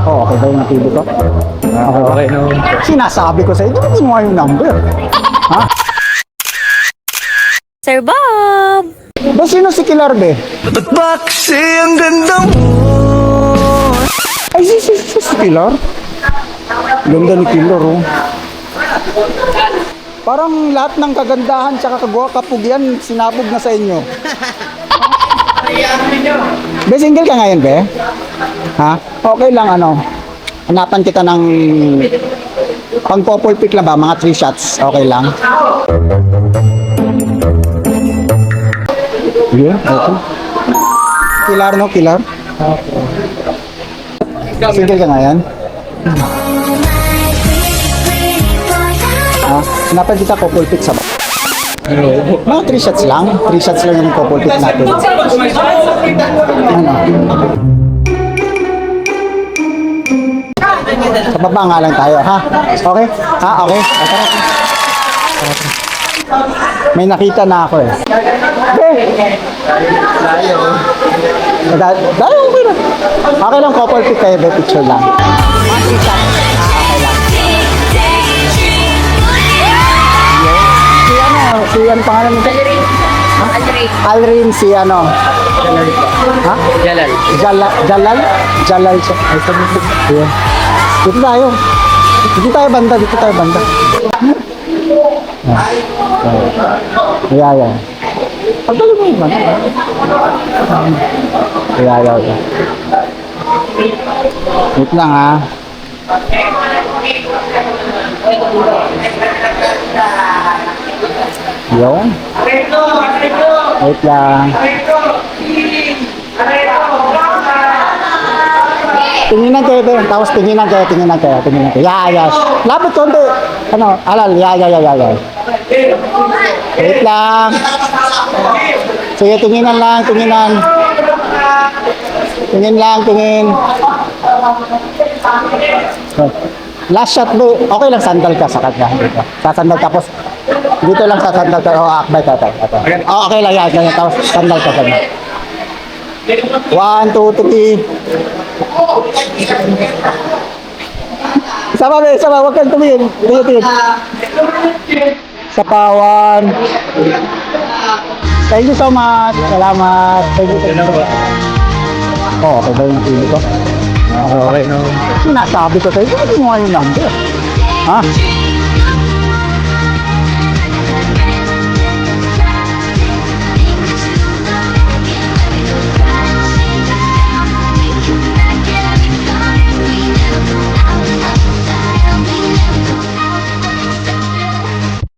Oh, okay ba yung napili ko? Okay no. Sinasabi ko sa'yo, di ba kinuha yung number? Ha? Sir Bob! Ba, sino si Kilar, be? Ba't ba kasi ang ganda mo? Ay, si Kilar? Ganda ni Kilar, oh. Parang lahat ng kagandahan tsaka kapugyan, sinabog na sa inyo. Be, single ka ngayon, be? Ha? Okay lang, ano? Hanapan kita ng pang-populpic lang ba? Mga 3 shots. Okay lang. Yeah, okay. Kilar, no? Kilar? Single ka ngayon? Ha? Hanapan kita populpic sa ba? Mga 3 shots lang. 3 shots lang yung populpic natin. Ano? Sa baba nga lang tayo, ha? Okay? Ha? Okay? Tara. May nakita na ako eh. Dahil okay lang. Okay lang, couple pic kayo, be, picture lang. Okay lang. Si ano pangalan nito? Alrin, si ano? Ha? Jalal? Jalal siya. Ay, sabi ko. Yeah. Dito tayo. Dito tayo banda. Yeah. Pagdali mo yung banda. Yeah. Wait lang, ha. Yun. Wait lang. Tinginan kayo, be. Tapos tinginan kayo. Yeah. Lapit konti. Ano? Alal. Yeah. Wait lang. Sige, tinginan lang. Tingin. Last shot, be. Okay lang, sandal ka sa kanya. Dito. Sasandal tapos dito lang sasandal ka. Oh, akbay ka. Oh, okay lang yan. Tapos sandal ka kanya. 1, 2, 3. Sama. Huwag kang tumingin. Sa pawan. Thank you so much. Salamat. Thank you. Oh, okay ba yung pili ko? Okay no. Sinasabi ko sa'yo, hindi mo yung number. Ha?